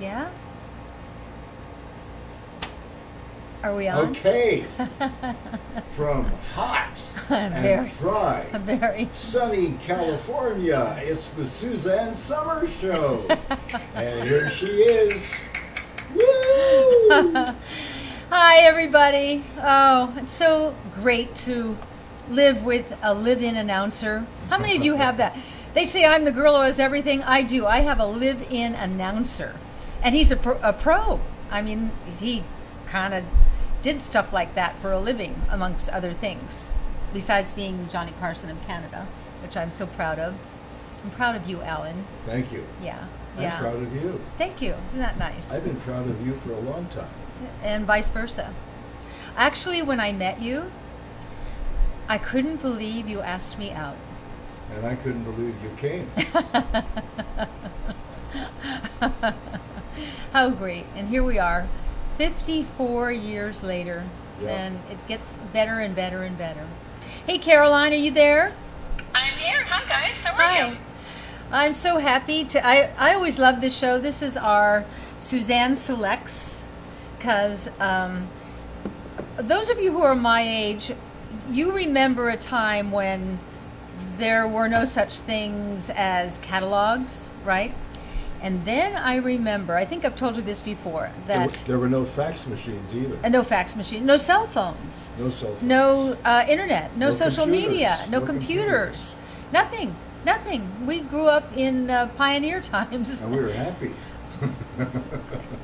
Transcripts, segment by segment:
Yeah? Are we on? Okay. From hot and dry, sunny California, it's the Suzanne Summer Show. And here she is. Woo! Hi, everybody. Oh, it's so great to live with a live-in announcer. How many of you have that? They say I'm the girl who has everything. I do. I have a live-in announcer. And he's a pro. I mean, he kind of did stuff like that for a living, amongst other things, besides being Johnny Carson of Canada, which I'm so proud of. I'm proud of you, Alan. Thank you. Yeah. I'm proud of you. Thank you. Isn't that nice? I've been proud of you for a long time. And vice versa. Actually, when I met you, I couldn't believe you asked me out. And I couldn't believe you came. How great. And here we are, 54 years later, Yep. And it gets better and better and better. Hey, Caroline, are you there? I'm here. Hi, guys. How are you? I'm so happy to. I always love this show. This is our Suzanne Selects, because those of you who are my age, you remember a time when there were no such things as catalogs, right? And then I remember, I think I've told you this before, that There were no fax machines either. no fax machine, no cell phones, No cell phones. no internet, no social computers. media, no No computers, nothing. We grew up in pioneer times. And we were happy.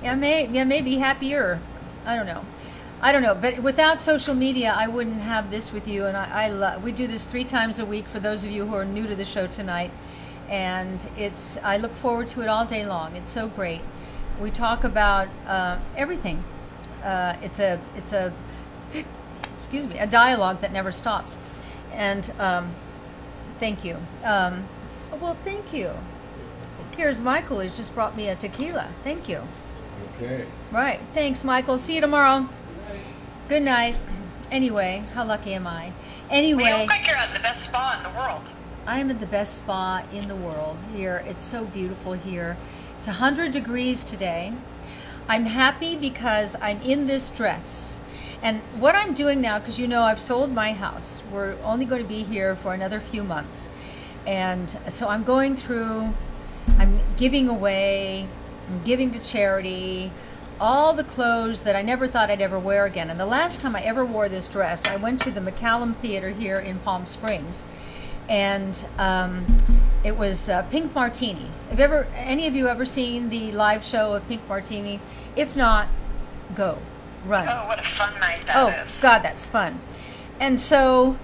Yeah, maybe happier. I don't know. But without social media, I wouldn't have this with you. And we do this 3 times a week for those of you who are new to the show tonight. And I look forward to it all day long. It's so great. We talk about everything. It's a excuse me, a dialogue that never stops. And thank you. Well, thank you. Here's Michael, who's just brought me a tequila. Thank you. Okay. Right. Thanks, Michael. See you tomorrow. Good night. Anyway, how lucky am I? Anyway. Well, you look like you're at the best spa in the world. I'm at the best spa in the world here. It's so beautiful here. It's 100 degrees today. I'm happy because I'm in this dress. And what I'm doing now, because you know I've sold my house. We're only going to be here for another few months. And so I'm going through, I'm giving away, I'm giving to charity, all the clothes that I never thought I'd ever wear again. And the last time I ever wore this dress, I went to the McCallum Theater here in Palm Springs. And it was Pink Martini. Have any of you ever seen the live show of Pink Martini? If not, go, run. Oh, what a fun night that is. Oh, God, that's fun. And so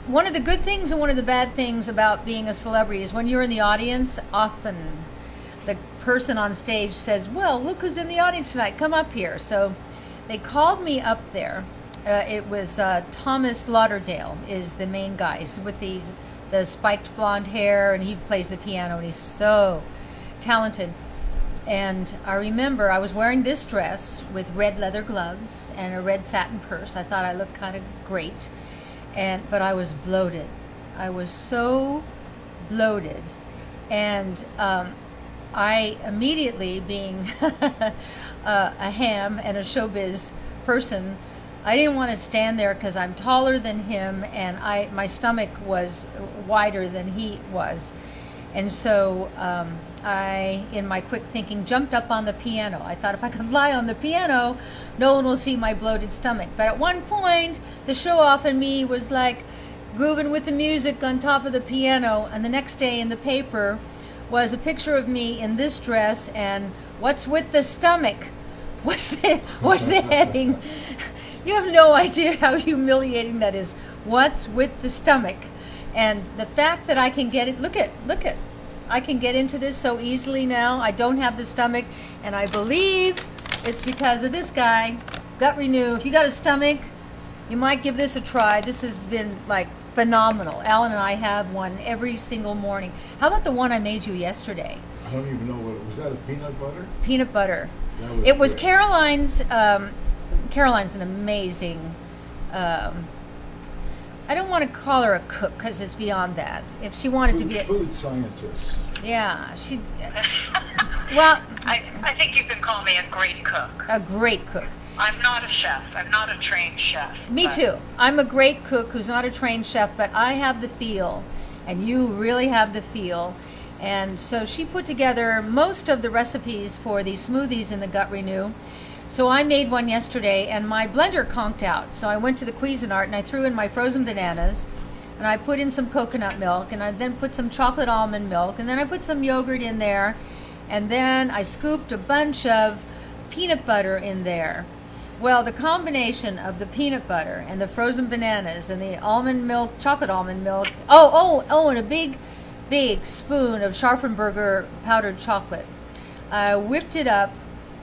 one of the good things and one of the bad things about being a celebrity is when you're in the audience, often the person on stage says, well, look who's in the audience tonight, come up here. So they called me up there. It was Thomas Lauderdale is the main guy. He's with the spiked blonde hair, and he plays the piano, and he's so talented. And I remember I was wearing this dress with red leather gloves and a red satin purse. I thought I looked kind of great, but I was bloated. I was so bloated, and I immediately, being a ham and a showbiz person, I didn't want to stand there because I'm taller than him, and my stomach was wider than he was. And so I, in my quick thinking, jumped up on the piano. I thought if I could lie on the piano, no one will see my bloated stomach. But at one point, the show-off in me was like grooving with the music on top of the piano, and the next day in the paper was a picture of me in this dress, and what's with the stomach was the heading. You have no idea how humiliating that is. What's with the stomach? And the fact that I can get it, look at, I can get into this so easily now. I don't have the stomach, and I believe it's because of this guy, Gut Renew. If you got a stomach, you might give this a try. This has been like phenomenal. Alan and I have one every single morning. How about the one I made you yesterday? I don't even know what was that, a peanut butter? Peanut butter. It was good. Caroline's. Caroline's an amazing. I don't want to call her a cook because it's beyond that. If she wanted to be food scientist. yeah, she. Well, I think you can call me a great cook. a great cook. I'm not a chef. I'm not a trained chef. Me but too. I'm a great cook who's not a trained chef, but I have the feel, and you really have the feel. And so she put together most of the recipes for these smoothies in the Gut Renew. So I made one yesterday, and my blender conked out. So I went to the Cuisinart, and I threw in my frozen bananas, and I put in some coconut milk, and I then put some chocolate almond milk, and then I put some yogurt in there, and then I scooped a bunch of peanut butter in there. Well, the combination of the peanut butter and the frozen bananas and the almond milk, chocolate almond milk, and a big spoon of Scharfenberger powdered chocolate. I whipped it up.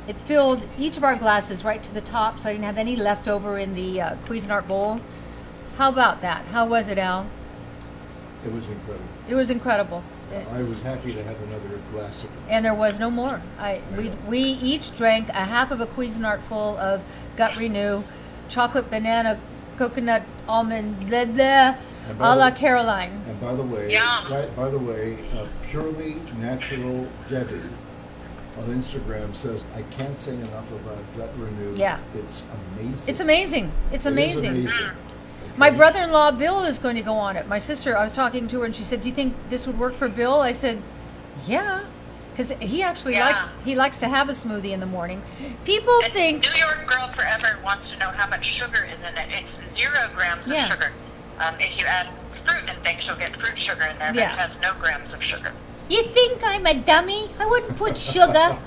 It filled each of our glasses right to the top, so I didn't have any left over in the Cuisinart bowl. How about that? How was it, Al? It was incredible. It was incredible. I was happy to have another glass of it. And there was no more. We each drank a half of a Cuisinart full of Gut Renew, chocolate banana, coconut almond, blah, blah, And a la Caroline. And by the way, Yum. Purely Natural Debbie on Instagram says, I can't say enough about Gut Renew. Yeah. It's amazing. It's amazing. It's It is amazing. amazing. My Okay? brother-in-law Bill is going to go on it. My sister, I was talking to her, and she said, "Do you think this would work for Bill?" I said, "Yeah," because he actually Yeah. likes to have a smoothie in the morning. People And think, New York Girl Forever wants to know how much sugar is in it. It's 0 grams of Yeah. sugar. If you add fruit and things, you'll get fruit sugar in there, but Yeah. it has no grams of sugar. "You think I'm a dummy? I wouldn't put sugar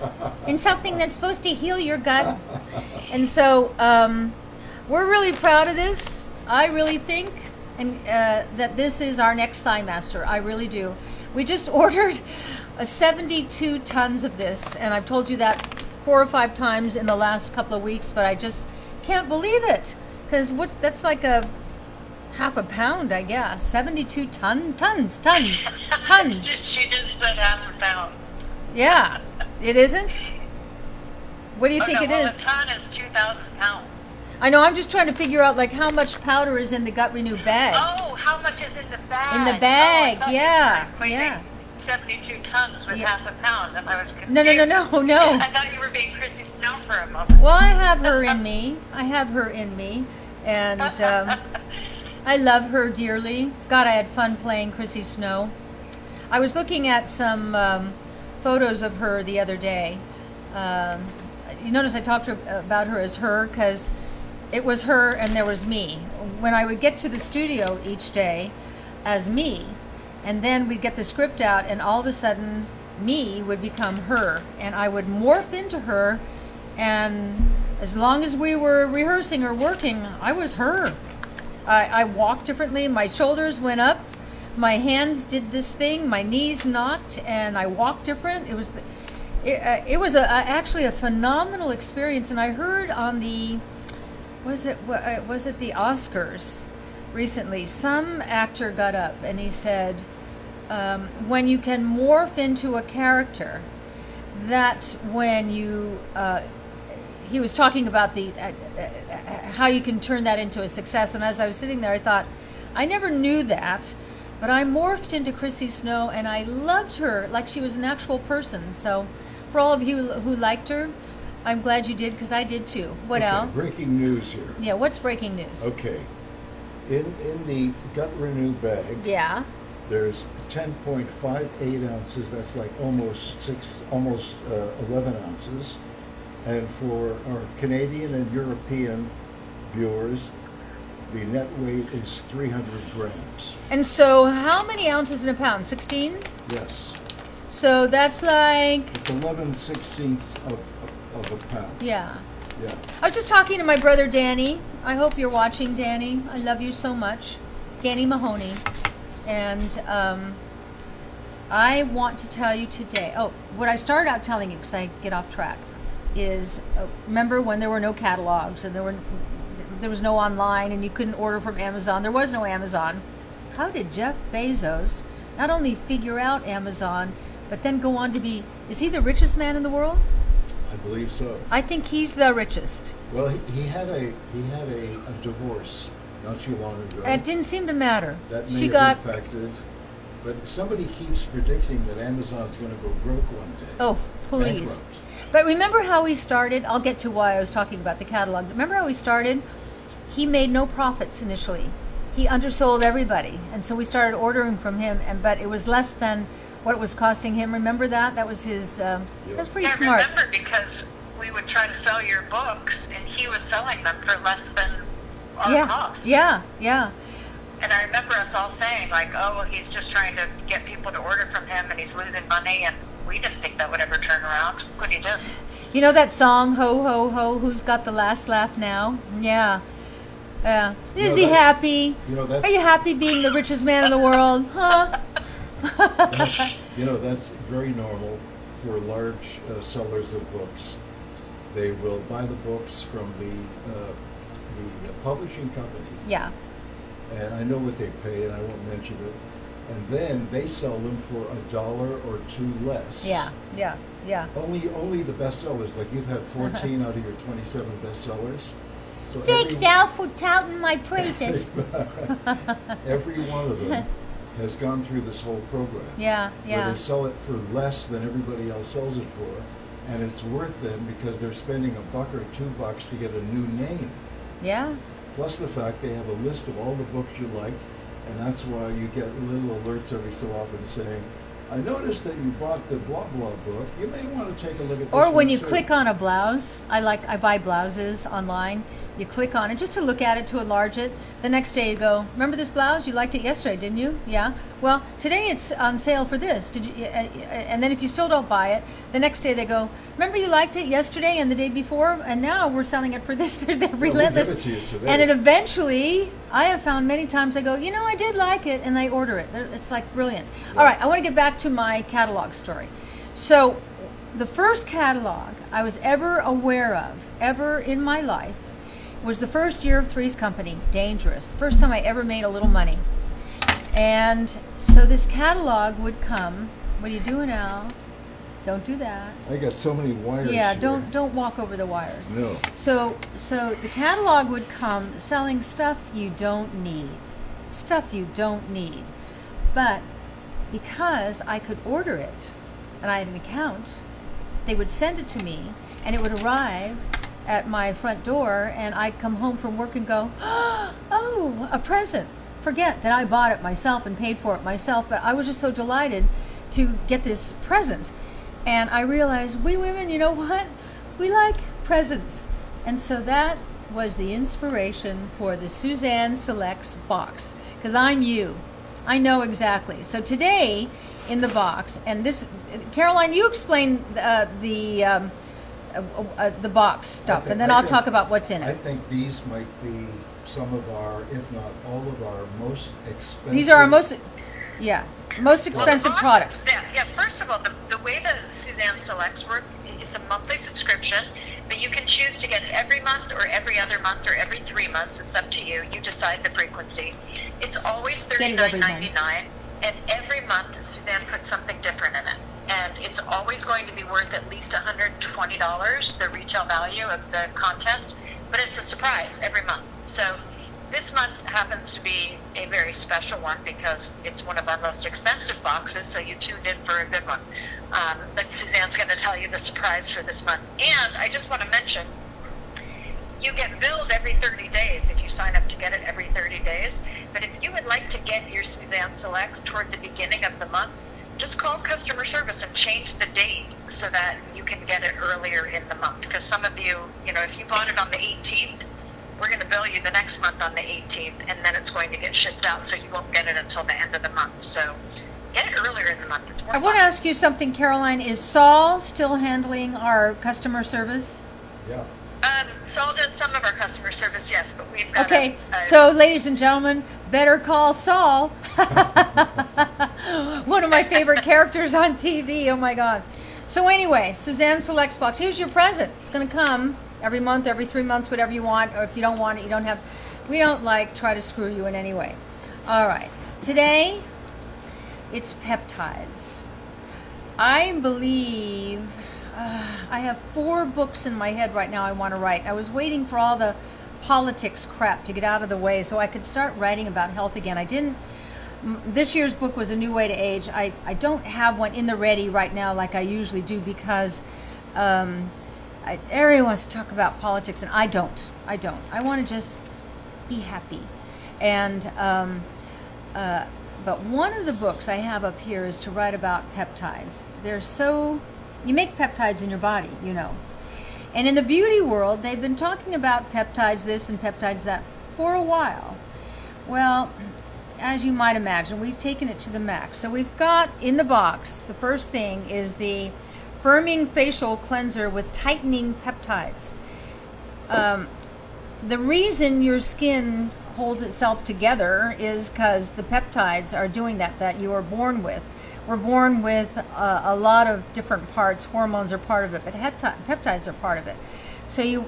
in something that's supposed to heal your gut." And so we're really proud of this. I really think and that this is our next Thigh Master. I really do. We just ordered 72 tons of this, and I've told you that 4 or 5 times in the last couple of weeks, but I just can't believe it. Because that's like a half a pound, I guess. 72 tons. She just said half a pound. Yeah, it isn't? What do you think no, it well, is? a ton is 2,000 pounds. I know, I'm just trying to figure out like how much powder is in the Gut Renew bag. Oh, how much is in the bag? In the bag, Oh, I thought yeah, you were equating yeah. 72 tons with Yeah. half a pound, and I was confused. No. I thought you were being Chrissy Snow for a moment. Well, I have her in me. And I love her dearly. God, I had fun playing Chrissy Snow. I was looking at some photos of her the other day. You notice I talked about her as her because it was her and there was me. When I would get to the studio each day as me, and then we'd get the script out, and all of a sudden me would become her, and I would morph into her, and as long as we were rehearsing or working, I was her. I walked differently, my shoulders went up, my hands did this thing, my knees knocked, and I walked different. It was actually a phenomenal experience, and I heard on the was it the Oscars recently, some actor got up and he said, when you can morph into a character, that's when you he was talking about the how you can turn that into a success. And as I was sitting there, I thought, I never knew that, but I morphed into Chrissy Snow, and I loved her like she was an actual person. So for all of you who liked her, I'm glad you did, because I did too. What, Okay, Al? breaking news here. Yeah, what's breaking news? Okay. In the Gut Renew bag, Yeah. there's 10.58 ounces. That's like almost 11 ounces. And for our Canadian and European viewers, the net weight is 300 grams. And so how many ounces in a pound? 16? Yes. So that's like, It's 11/16 of a pound. yeah. Yeah. I was just talking to my brother Danny. I hope you're watching, Danny. I love you so much. Danny Mahoney. And I want to tell you today, what I started out telling you, because I get off track, is remember when there were no catalogs and there was no online and you couldn't order from Amazon. There was no Amazon. How did Jeff Bezos not only figure out Amazon, but then go on to be, is he the richest man in the world? I believe so. I think he's the richest. Well, he had a divorce not too long ago. It didn't seem to matter. That may She have got, impacted. But somebody keeps predicting that Amazon's going to go broke one day. oh, Please. bankrupt. But remember how he started? I'll get to why I was talking about the catalog. Remember how he started? He made no profits initially. He undersold everybody, and so we started ordering from him. But it was less than what it was costing him. Remember that? That was his. That's pretty Yeah, smart. I remember because we would try to sell your books, and he was selling them for less than our cost. Yeah. And I remember us all saying, like, oh, well, he's just trying to get people to order from him, and he's losing money, and we didn't think that would ever turn around. But he did. You know that song, Ho, Ho, Ho, who's got the last laugh now? Yeah. Is he happy? That's, Are you happy being the richest man in the world? Huh? that's very normal for large sellers of books. They will buy the books from the publishing company. Yeah. And I know what they pay, and I won't mention it. And then they sell them for $1 or $2 less. Yeah. Only the bestsellers. Like you've had 14 out of your 27 bestsellers. So Thanks, Al, for touting my praises. every one of them has gone through this whole program. Yeah. Where they sell it for less than everybody else sells it for, and it's worth them because they're spending $1 or $2 to get a new name. Yeah. Plus the fact they have a list of all the books you like, and that's why you get little alerts every so often saying, I noticed that you bought the blah blah book. You may want to take a look at this Or when one, you too." click on a blouse, I buy blouses online. You click on it just to look at it, to enlarge it. The next day you go, remember this blouse? You liked it yesterday, didn't you? Yeah. Well, today it's on sale for this. Did you? And then if you still don't buy it, the next day they go, remember you liked it yesterday and the day before, and now we're selling it for this. They're relentless. We'll give it to you today. And it eventually, I have found many times I go, I did like it, and I order it. It's like brilliant. Yeah. All right, I want to get back to my catalog story. So the first catalog I was ever aware of, ever in my life, was the first year of Three's Company, Dangerous. The first time I ever made a little money. And so this catalog would come. What are you doing, Al? Don't do that. I got so many wires. Yeah, here. don't walk over the wires. No. So the catalog would come selling stuff you don't need. Stuff you don't need. But because I could order it and I had an account, they would send it to me and it would arrive at my front door, and I'd come home from work and go, oh, a present. Forget that I bought it myself and paid for it myself, but I was just so delighted to get this present. And I realized, we women, you know what? We like presents. And so that was the inspiration for the Suzanne Selects box, because I'm you. I know exactly. So today, in the box, and this, Caroline, you explain the box stuff, and then I'll talk about what's in I it. think these might be some of our, if not all of our most expensive. These are our most expensive Well, the box- products. Yeah, first of all, the way the Suzanne Selects work, it's a monthly subscription, but you can choose to get it every month or every other month or every 3 months. It's up to you. You decide the frequency. It's always Get it every month. $39.99, and every month Suzanne puts something different in it. And it's always going to be worth at least $120, the retail value of the contents, but it's a surprise every month. So this month happens to be a very special one because it's one of our most expensive boxes, so you tuned in for a good one. But Suzanne's going to tell you the surprise for this month. And I just want to mention, you get billed every 30 days if you sign up to get it every 30 days. But if you would like to get your Suzanne Selects toward the beginning of the month, just call customer service and change the date so that you can get it earlier in the month. Because some of you, if you bought it on the 18th, we're going to bill you the next month on the 18th, and then it's going to get shipped out, so you won't get it until the end of the month. So get it earlier in the month. It's more I want to fun. ask you something, Caroline. Is Saul still handling our customer service? Yeah. Saul does some of our customer service, yes, but we've got Okay, so ladies and gentlemen, better call Saul. One of my favorite characters on TV. Oh my God. So anyway, Suzanne Selects box. Here's your present. It's going to come every month, every 3 months, whatever you want. Or if you don't want it, you don't have. We don't try to screw you in any way. All right. Today, it's peptides. I believe I have 4 books in my head right now I want to write. I was waiting for all the politics crap to get out of the way so I could start writing about health again. I didn't. This year's book was A New Way to Age. I don't have one in the ready right now like I usually do because everyone wants to talk about politics, and I don't. I want to just be happy. And but one of the books I have up here is to write about peptides. You make peptides in your body, you know. And in the beauty world, they've been talking about peptides this and peptides that for a while. Well, as you might imagine, we've taken it to the max. So we've got in the box, the first thing is the Firming Facial Cleanser with Tightening Peptides. The reason your skin holds itself together is because the peptides are doing that you are born with. We're born with a lot of different parts. Hormones are part of it, but peptides are part of it. So you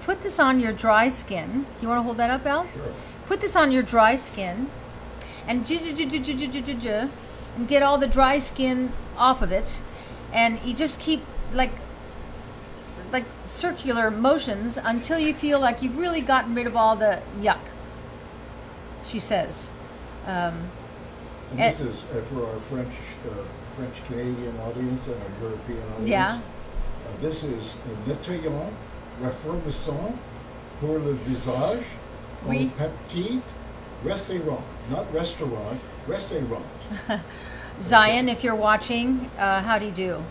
put this on your dry skin. You want to hold that up, Al? Sure. Put this on your dry skin and get all the dry skin off of it, and you just keep like circular motions until you feel like you've really gotten rid of all the yuck, she says. And this is for our French Canadian audience and our European audience. Yeah. This is nettoyant, rafraîchissant pour le visage, Oui. peptide, restaurant, not restaurant, restaurant. Zion, if you're watching, how do you do?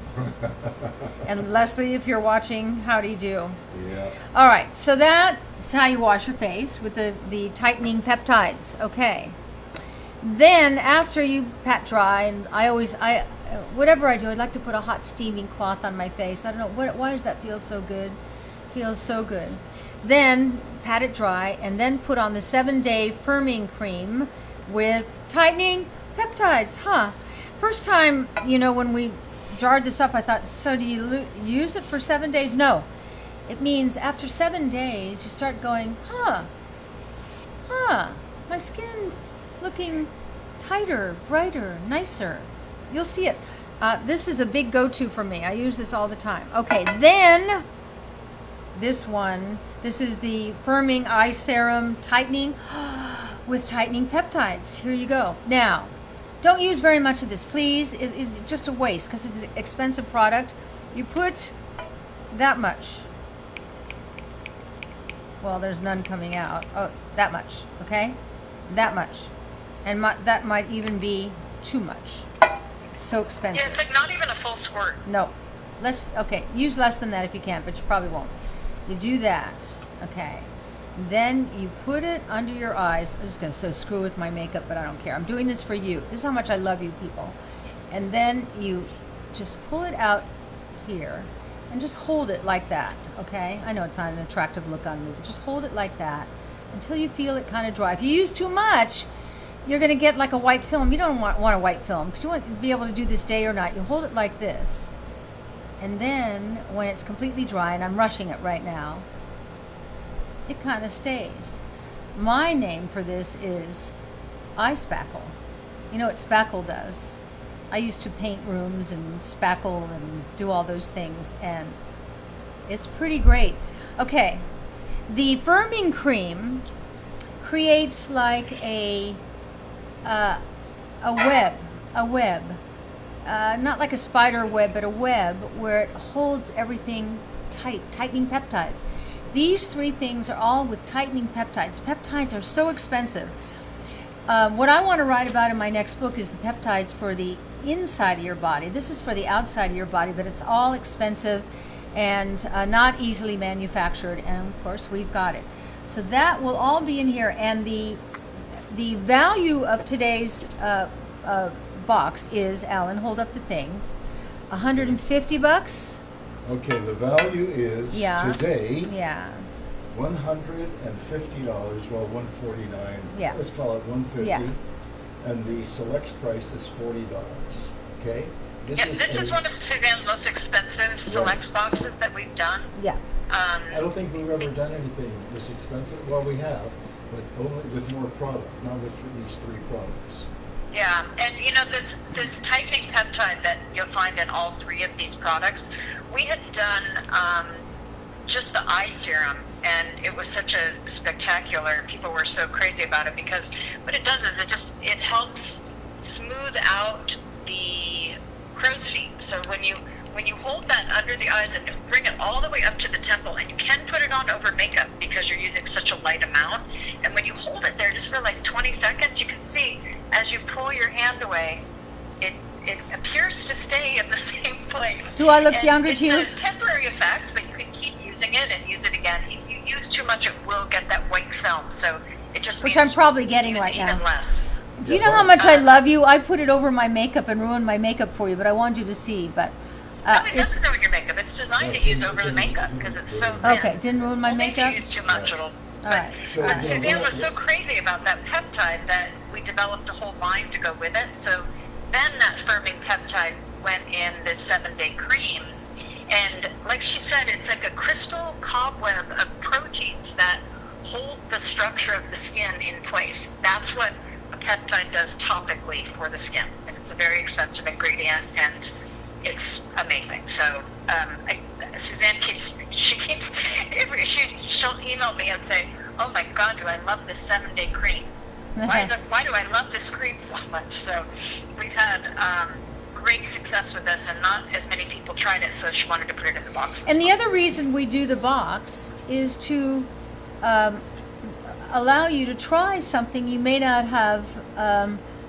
And Leslie, if you're watching, how do you do? Yeah. All right, so that's how you wash your face with the tightening peptides. Okay. Then after you pat dry, and whatever I do, I'd like to put a hot steaming cloth on my face. I don't know why does that feel so good? Feels so good. Then pat it dry, and then put on the 7-day firming cream with tightening peptides. First time, when we jarred this up, I thought, so do you use it for 7 days? No. It means after 7 days, you start going, my skin's looking tighter, brighter, nicer. You'll see it. This is a big go-to for me. I use this all the time. Okay, then this is the Firming Eye Serum Tightening with Tightening Peptides. Here you go. Now, don't use very much of this, please. It's just a waste because it's an expensive product. You put that much. Well, there's none coming out. Oh, that much, okay? That much. And that might even be too much. It's so expensive. Yeah, it's like not even a full squirt. No. Okay, use less than that if you can, but you probably won't. You do that, okay. Then you put it under your eyes. I'm just going to screw with my makeup, but I don't care. I'm doing this for you. This is how much I love you people. And then you just pull it out here and just hold it like that, okay? I know it's not an attractive look on me, but just hold it like that until you feel it kind of dry. If you use too much, you're going to get like a white film. You don't want a white film because you want to be able to do this day or night. You hold it like this. And then when it's completely dry, and I'm rushing it right now, it kind of stays. My name for this is eye spackle. You know what spackle does? I used to paint rooms and spackle and do all those things, and it's pretty great. Okay, the firming cream creates like a web, not like a spider web, but a web where it holds everything tight, tightening peptides. These 3 things are all with tightening peptides. Peptides are so expensive. What I want to write about in my next book is the peptides for the inside of your body. This is for the outside of your body, but it's all expensive and not easily manufactured. And of course, we've got it. So that will all be in here. And the value of today's box is, Alan, hold up the thing, $150. Okay, the value is today $150. Well, $149. Yeah. Let's call it $150. Yeah. And the Selects price is $40. Okay. This is one of Suzanne's most expensive Selects boxes that we've done. Yeah. I don't think we've ever done anything this expensive. Well, we have, but only with more product, not with these 3 products. Yeah, and this tightening peptide that you'll find in all 3 of these products, we had done just the eye serum and it was such a spectacular. People were so crazy about it because what it does is it helps smooth out the crow's feet. So when you hold that under the eyes and bring it all the way up to the temple, and you can put it on over makeup because you're using such a light amount, and when you hold it there just for like 20 seconds, you can see as you pull your hand away, it appears to stay in the same place. Do I look younger to you? It's a temporary effect, but you can keep using it and use it again. If you use too much, it will get that white film. So it just Which means I'm probably getting use right even now. less. Do you know how much I love you? I put it over my makeup and ruined my makeup for you, but I wanted you to see. But No, it doesn't ruin your makeup. It's designed to use over the makeup because it's so thin. okay, didn't ruin my Only makeup. If you use too much, it'll. All right. But Suzanne was so crazy about that peptide that we developed a whole line to go with it. So then that firming peptide went in this 7-day cream. And like she said, it's like a crystal cobweb of proteins that hold the structure of the skin in place. That's what a peptide does topically for the skin. And it's a very expensive ingredient, and it's amazing. So Suzanne she'll email me and say, "Oh my God, do I love this 7-day cream? Why do I love this cream so much?" So we've had great success with this, and not as many people tried it, so she wanted to put it in the box. And the other reason we do the box is to allow you to try something you may not have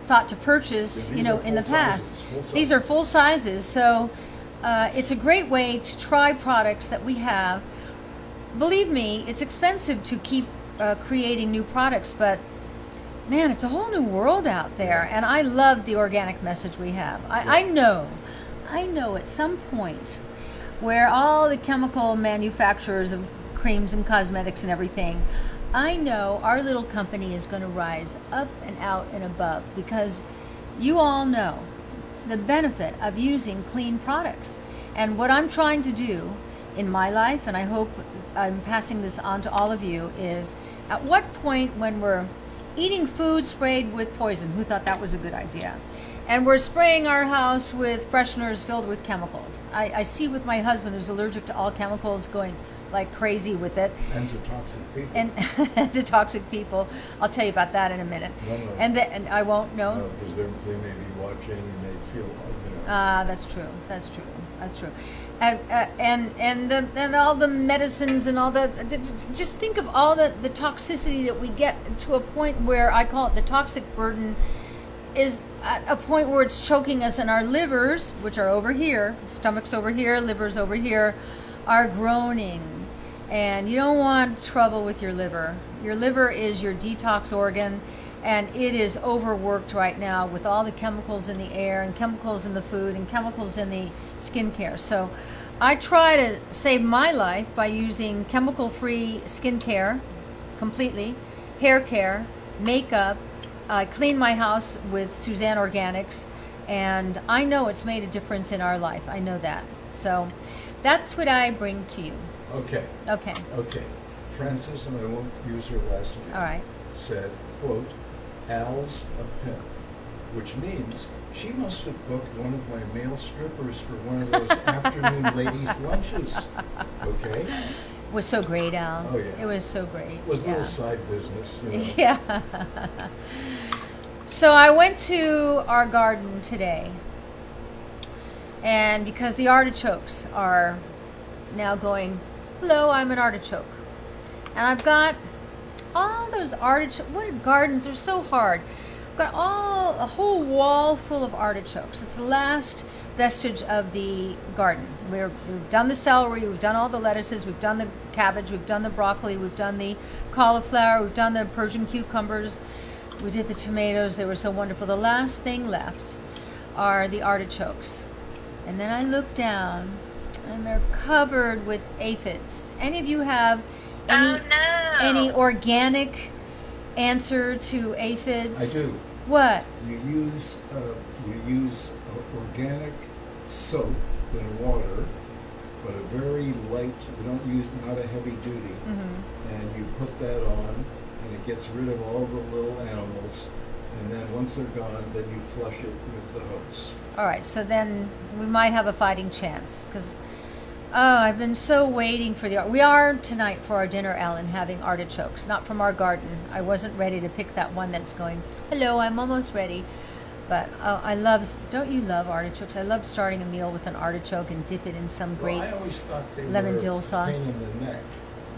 thought to purchase, Yeah, these are in the full past. sizes, full These are sizes. full sizes, so it's a great way to try products that we have. Believe me, it's expensive to keep creating new products, but man, it's a whole new world out there, and I love the organic message we have. I know at some point where all the chemical manufacturers of creams and cosmetics and everything, I know our little company is going to rise up and out and above, because you all know the benefit of using clean products. And what I'm trying to do in my life, and I hope I'm passing this on to all of you, is at what point when we're eating food sprayed with poison, who thought that was a good idea? And we're spraying our house with fresheners filled with chemicals. I see with my husband, who's allergic to all chemicals, going like crazy with it. And to toxic people. And to toxic people. I'll tell you about that in a minute. No. And I won't know. No, because they may be watching and they feel, That's true. That's true. And all the medicines and all just think of all the toxicity that we get to a point where I call it the toxic burden is at a point where it's choking us, and our livers, which are over here, stomach's over here, liver's over here, are groaning. And you don't want trouble with your liver. Your liver is your detox organ, and it is overworked right now with all the chemicals in the air and chemicals in the food and chemicals in the skincare. So I try to save my life by using chemical-free skincare completely, hair care, makeup. I clean my house with Suzanne Organics, and I know it's made a difference in our life. I know that. So that's what I bring to you. Okay. Frances, and I won't use her last name, All right. said, quote, "Al's a pimp," which means she must have booked one of my male strippers for one of those afternoon ladies' lunches. Okay? It was so great, Al. Oh, yeah. It was so great. It was a Yeah. little side business, you know. Yeah. So I went to our garden today, and because the artichokes are now going, "Hello, I'm an artichoke," and I've got all those artichokes. What gardens are so hard. I've got a whole wall full of artichokes. It's the last vestige of the garden. We've done the celery, we've done all the lettuces, we've done the cabbage, we've done the broccoli, we've done the cauliflower, we've done the Persian cucumbers, we did the tomatoes. They were so wonderful. The last thing left are the artichokes. And then I look down, and they're covered with aphids. Any of you have any organic answer to aphids? I do. What? You use organic soap in water, but a very light. You don't use not a heavy duty, and you put that on, and it gets rid of all the little animals. And then once they're gone, then you flush it with the hose. All right, so then we might have a fighting chance, because Oh, I've been so waiting for we are tonight for our dinner, Ellen, having artichokes, not from our garden. I wasn't ready to pick that one that's going, hello, I'm almost ready. But don't you love artichokes? I love starting a meal with an artichoke and dip it in some great I always thought they lemon were dill a sauce. pain in the neck.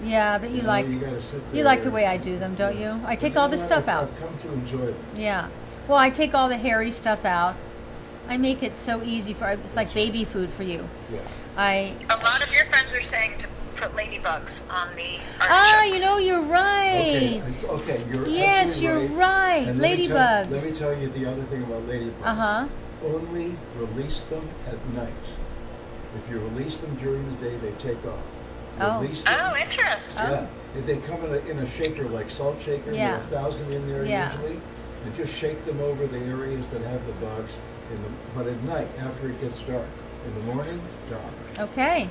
Yeah, but you gotta sit you like there. the way I do them, don't you? I But take you all know the what? stuff out. I've come to enjoy them. Yeah. Well, I take all the hairy stuff out. I make it so easy it's like That's right. baby food for you. Yeah. A lot of your friends are saying to put ladybugs on the Ah, artichokes. you're right. Okay, you're Yes, absolutely you're right. And Ladybugs. Let me tell you the other thing about ladybugs. Uh-huh. Only release them at night. If you release them during the day, they take off. Oh. Release them. Oh, interesting. Yeah. They come in a shaker, like salt shaker. Yeah. There are 1,000 in there Yeah. usually. And just shake them over the areas that have the bugs. But at night, after it gets dark. In the morning, gone. Okay.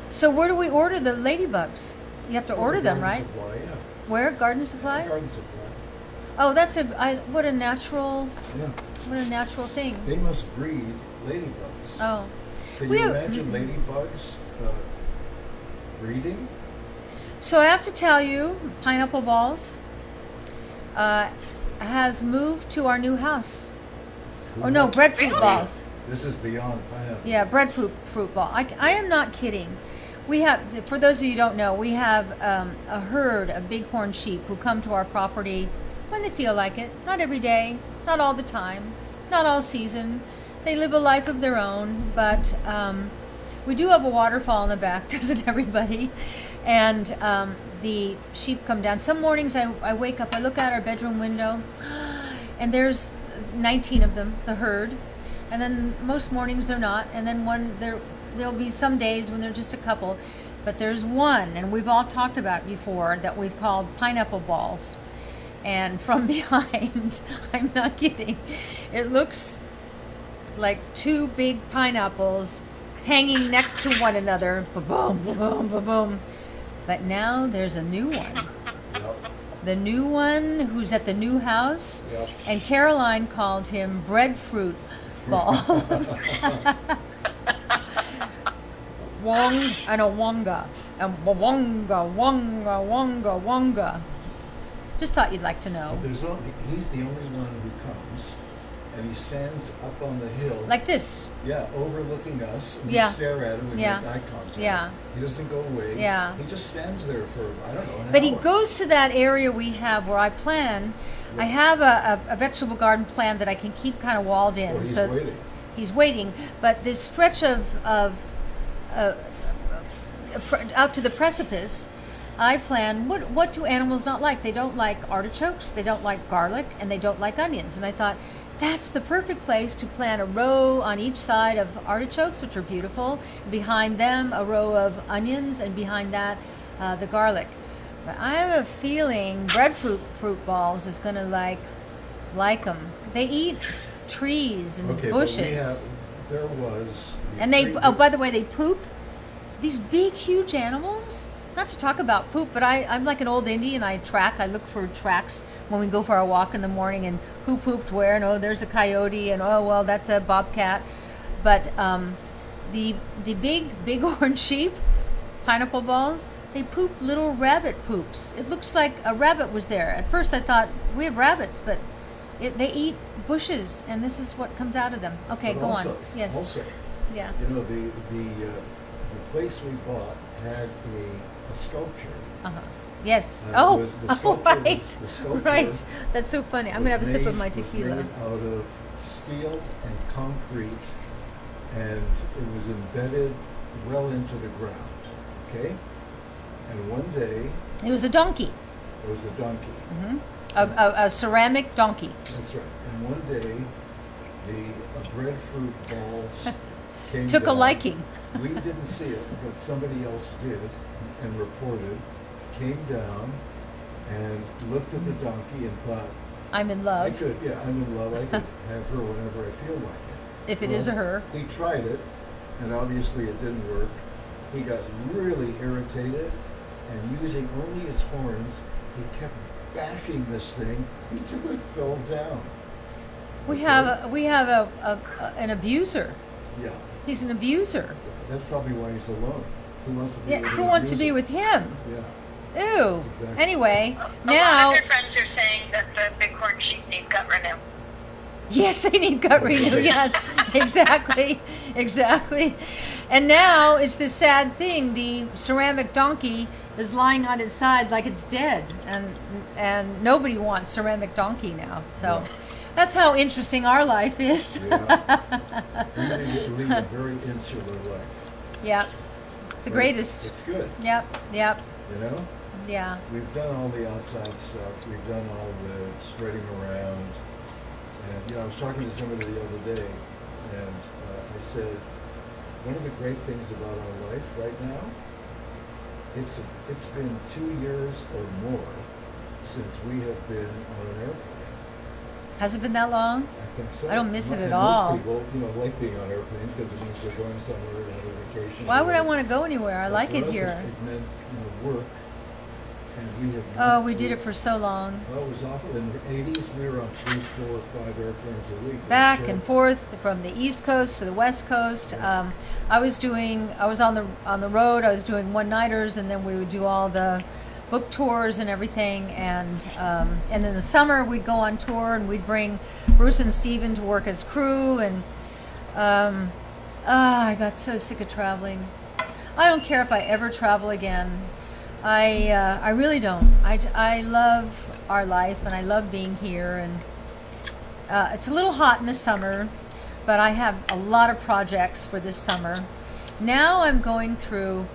So where do we order the ladybugs? You have to order them, Garden right? Supply, yeah. Where? Garden Supply? Garden Supply. Oh, that's what a natural Yeah. thing. They must breed ladybugs. Oh. Can We you have- imagine ladybugs breeding? So I have to tell you, Pineapple Balls has moved to our new house. Oh no, breadfruit Really? balls. This is beyond pineapple. Yeah, breadfruit ball. I am not kidding. We have, for those of you who don't know, we have a herd of bighorn sheep who come to our property when they feel like it. Not every day, not all the time, not all season. They live a life of their own, but we do have a waterfall in the back, doesn't everybody? And the sheep come down. Some mornings I wake up, I look out our bedroom window, and there's 19 of them, the herd. And then most mornings they're not. And then there'll be some days when they're just a couple. But there's one, and we've all talked about it before, that we've called Pineapple Balls. And from behind, I'm not kidding, it looks like two big pineapples hanging next to one another. Ba-boom, ba-boom, ba-boom. But now there's a new one. Yep. The new one who's at the new house. Yep. And Caroline called him breadfruit balls. Wong and a wonga. And wonga, wonga, wonga, wonga. Just thought you'd like to know. He's the only one who comes, and he stands up on the hill. Like this. Yeah, overlooking us, and Yeah. we stare at him and Yeah. make eye contact. Yeah. He doesn't go away. Yeah. He just stands there for, I don't know, an But he hour. goes to that area we have where I plan. I have a vegetable garden plan that I can keep kind of walled in. Well, he's so waiting. He's waiting. But this stretch of out to the precipice, I plan, what do animals not like? They don't like artichokes, they don't like garlic, and they don't like onions. And I thought, that's the perfect place to plant a row on each side of artichokes, which are beautiful. Behind them, a row of onions, and behind that, the garlic. But I have a feeling fruit balls is going to like them. They eat trees and Okay, bushes. but there was... And by the way, they poop. These big, huge animals. Not to talk about poop, but I'm like an old Indian. I look for tracks when we go for our walk in the morning, and who pooped where, and oh, there's a coyote, and oh, well, that's a bobcat. But the big bighorn sheep, Pineapple Balls, they poop little rabbit poops. It looks like a rabbit was there. At first I thought, we have rabbits, but they eat bushes, and this is what comes out of them. Okay, But go also, on. Yes. Also, Yeah. you know, the place we bought had a sculpture. Uh-huh. Yes. It Oh, was- the sculpture right. was- the sculpture Right. That's so funny. I'm going to have a sip of my was tequila. made out of steel and concrete, and it was embedded well into the ground. Okay? And one day, It was a donkey. there was a donkey. Hmm. A ceramic donkey. That's right. And one day, the breadfruit balls came Took a down. liking. We didn't see it, but somebody else did and reported, came down and looked at the donkey and thought, I'm in I'm love. in love, I could have her whenever I feel like it. If it is a her. He tried it, and obviously it didn't work. He got really irritated, and using only his horns, he kept bashing this thing until it fell down. We Okay? have an abuser. Yeah. He's an abuser. That's probably why he's alone. Who wants to be with Who his wants to be music? with him? Yeah. Ooh. Exactly. Anyway, A now. lot of your friends are saying that the bighorn sheep need gut renew. Yes, they need gut renew. Yes, exactly, exactly. And now it's this sad thing: the ceramic donkey is lying on its side like it's dead, and nobody wants ceramic donkey now. So Yeah. that's how interesting our life is. Yeah. We lead a very insular life. Yep, it's the But greatest. It's good, Yep, yep, you know? yeah. We've done all the outside stuff. We've done all the spreading around. And, you know, I was talking to somebody the other day, and I said, one of the great things about our life right now, it's been 2 years or more since we have been on an airplane. Has it been that long? I think so. I don't miss it at And all. most people, you know, like being on airplanes because it means they're going somewhere to have a vacation. Why would I or- want to go anywhere? I But like for it us, here. It meant, you know, work. And we have. Oh, we did it for so long. Well, it was awful. In the 80s, we were on 3, 4, 5 airplanes a week. It was Back short. and forth from the East Coast to the West Coast. Yeah. I was on the road. I was doing one-nighters, and then we would do all the book tours and everything. And in the summer we'd go on tour, and we'd bring Bruce and Steven to work as crew. And I got so sick of traveling. I don't care if I ever travel again. I really don't. I love our life, and I love being here. And it's a little hot in the summer, but I have a lot of projects for this summer. Now I'm going through,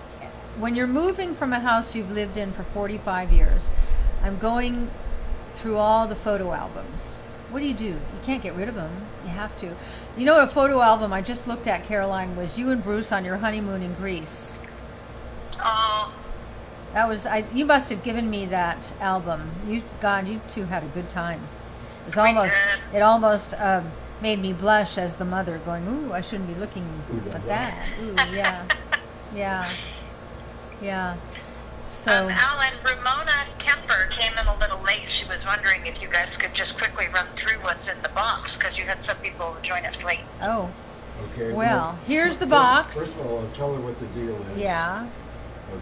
when you're moving from a house you've lived in for 45 years, I'm going through all the photo albums. What do? You can't get rid of them. You have to. You know, a photo album I just looked at, Caroline, was you and Bruce on your honeymoon in Greece. Oh, That was, you must have given me that album. You two had a good time. It's We almost, did. it almost made me blush as the mother, going, "Ooh, I shouldn't be looking Ooh, at la, that." Ooh, yeah, yeah, yeah. So, Alan, Ramona Kemper came in a little late. She was wondering if you guys could just quickly run through what's in the box, because you had some people join us late. oh, Okay. well, here's the first- box. First of all, I'll tell her what the deal is. Yeah,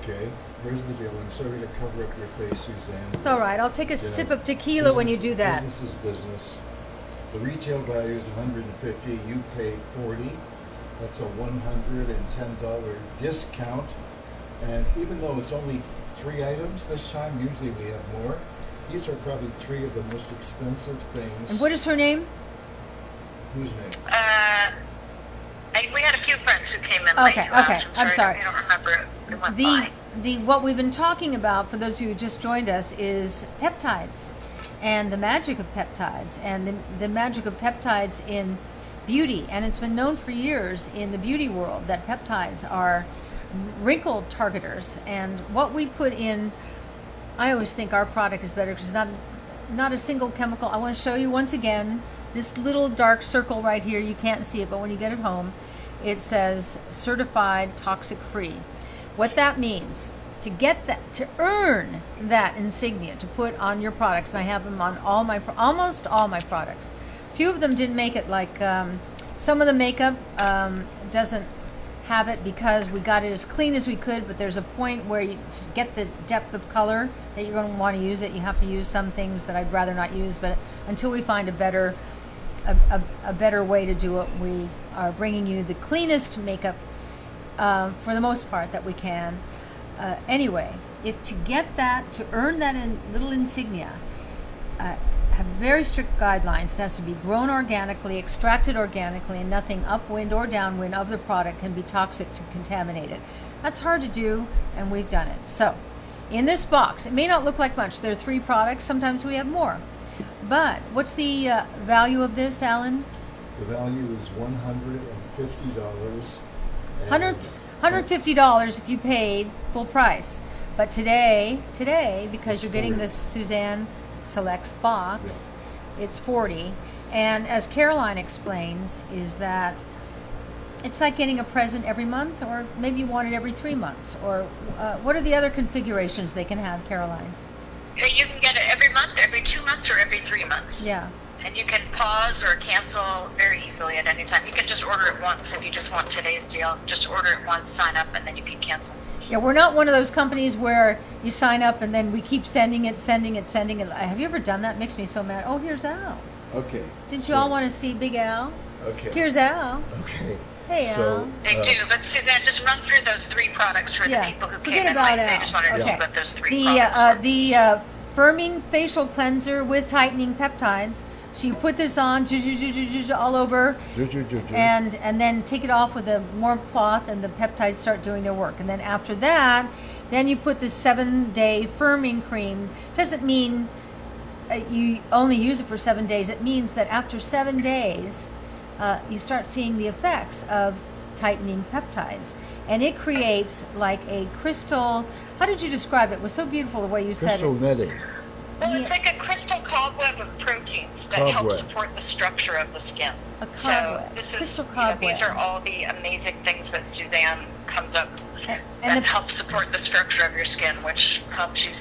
Okay. Here's the deal. I'm sorry to cover up your face, Suzanne. it's all right. I'll take a You know, sip of tequila when you do that. Business is business. The retail value is $150. You pay $40. That's a $110 discount. And even though it's only 3 items this time, usually we have more. These are probably 3 of the most expensive things. And what is her name? Whose name? We had a few friends who came in Okay, late. okay, I'm I'm sorry. I don't remember. It went by. What we've been talking about, for those of you who just joined us, is peptides and the magic of peptides and the magic of peptides in beauty. And it's been known for years in the beauty world that peptides are wrinkle targeters. And what we put in, I always think our product is better because it's not a single chemical. I want to show you once again this little dark circle right here. You can't see it, but when you get it home, it says certified toxic free. What that means, to get that, to earn that insignia to put on your products, and I have them on almost all my products. Few of them didn't make it, like some of the makeup doesn't have it because we got it as clean as we could, but there's a point where to get the depth of color that you're going to want to use it, you have to use some things that I'd rather not use, but until we find a better way to do it, we are bringing you the cleanest makeup for the most part that we can. Anyway, to get that, to earn that little insignia, have very strict guidelines. It has to be grown organically, extracted organically, and nothing upwind or downwind of the product can be toxic to contaminate it. That's hard to do, and we've done it. So, in this box, it may not look like much. There are 3 products. Sometimes we have more. But what's the value of this, Alan? The value is $150. $150 if you paid full price. But today, because you're getting this Suzanne Selects box, it's $40. And as Caroline explains, is that it's like getting a present every month, or maybe you want it every 3 months. Or what are the other configurations they can have, Caroline? You can get it every month, every 2 months, or every 3 months. Yeah. and you can pause or cancel very easily at any time. You can just order it once if you just want today's deal. Just order it once, sign up, and then you can cancel. Yeah, we're not one of those companies where you sign up and then we keep sending it. Have you ever done that? It makes me so mad. Oh, here's Al. Okay. Didn't you all want to see Big Al? Okay. Here's Al. Okay. Hey, Al. They do, but Suzanne, just run through those 3 products for the people who forget came in about late. They Al. just wanted to Okay. see what those 3 products were. The firming facial cleanser with tightening peptides. So you put this on all over, and then take it off with a warm cloth, and the peptides start doing their work. And then after that, then you put the 7-day firming cream. Doesn't mean you only use it for 7 days. It means that after 7 days, you start seeing the effects of tightening peptides, and it creates like a crystal. How did you describe it? It was so beautiful the way you said Crystal it. netting. Well, it's like a crystal cobweb of proteins that help support the structure of the skin. A cobweb. So this is, Crystal cobweb. these are all the amazing things that Suzanne comes up And that the- help support the structure of your skin, which helps you,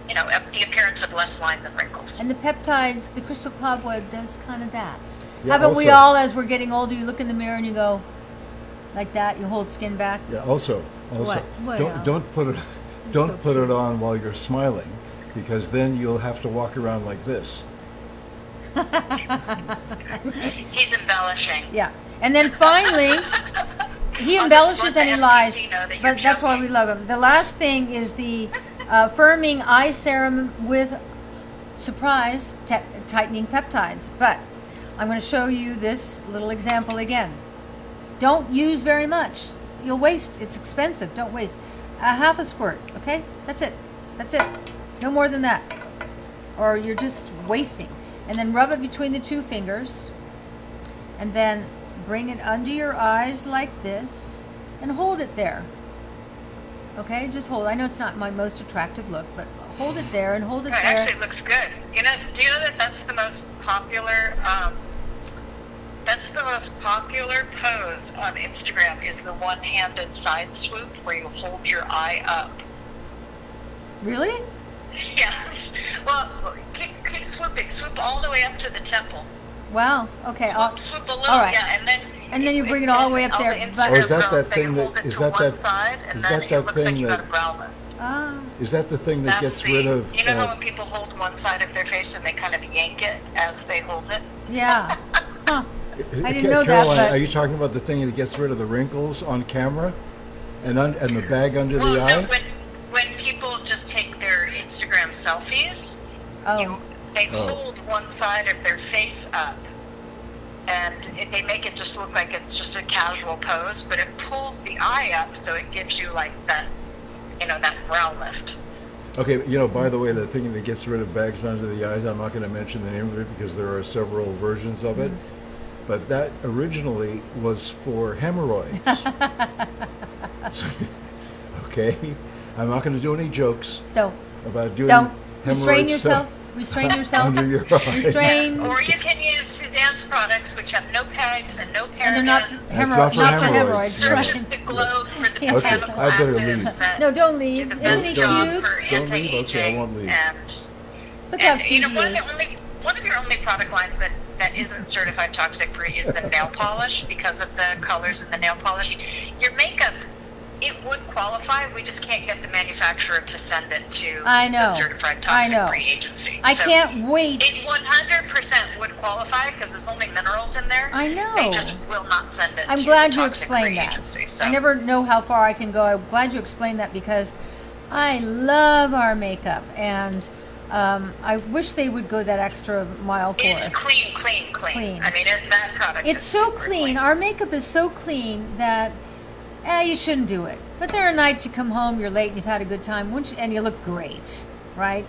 the appearance of less lines and wrinkles. And the peptides, the crystal cobweb does kind of that. Yeah, Haven't we also- all, as we're getting older, you look in the mirror and you go like that, you hold skin back? Yeah. Also, What, Al? don't put it on while you're smiling, because then you'll have to walk around like this. He's embellishing. Yeah. And then finally, he I'll embellishes just and he let the lies, FTC know that you're but that's why joking. we love him. The last thing is the firming eye serum with, surprise, tightening peptides. But I'm going to show you this little example again. Don't use very much. You'll waste. It's expensive. Don't waste. A half a squirt, okay? That's it. That's it. No more than that. Or you're just wasting. And then rub it between the 2 fingers. And then bring it under your eyes like this. And hold it there. Okay? Just hold. I know it's not my most attractive look, but hold it there and hold it No, it there. actually looks good. Do you know that that's the most popular pose on Instagram is the one-handed side swoop where you hold your eye up. Really? Yes. Well, keep swooping. Swoop all the way up to the temple. Wow. Okay. Swoop a little, all right. yeah, And then you bring it all the way up there, but- Oh, is that girls, that they thing hold that- it is to that one that- side, and is then that it that looks like thing you got a that- brow lift. Is that the thing that That's gets rid of? You know how when people hold one side of their face and they kind of yank it as they hold it? Yeah. Huh. I didn't know that, Caroline, but- are you talking about the thing that gets rid of the wrinkles on camera, and the bag under Well, the no, eye? when people just take their Instagram selfies, Oh. they hold one side of their face up, and they make it just look like it's just a casual pose, but it pulls the eye up, so it gives you like that, that brow lift. Okay, by the way, the thing that gets rid of bags under the eyes, I'm not going to mention the name of it because there are several versions of it, but that originally was for hemorrhoids. Okay, I'm not going to do any jokes Don't. about doing Don't. hemorrhoids Restrain yourself. Restrain yourself. under your eyes. Restrain. Or you can use Suzanne's products, which have no pegs and no parabens. And they're not not hemorrhoids. for Not for hemorrhoids. hemorrhoids. Searches Right. the globe for the Okay, botanical I better actives leave. that No, don't do leave. the Isn't best he job cute? for Don't leave? Okay, I anti-aging. won't leave. Look how And, cute he one is. of your only product lines that isn't certified toxic free is the nail polish because of the colors in the nail polish. Your makeup, it would qualify. We just can't get the manufacturer to send it to I know. the certified I know. toxic free agency. I So can't wait. It 100% would qualify because there's only minerals in there. I know. They just will not send it I'm to glad the you toxic explained free that. agency. So. I never know how far I can go. I'm glad you explained that because I love our makeup, and I wish they would go that extra mile for It's us. clean. Clean. I mean, that product It's is so super clean. Our makeup is so clean that you shouldn't do it. But there are nights you come home, you're late, and you've had a good time, and you look great, right?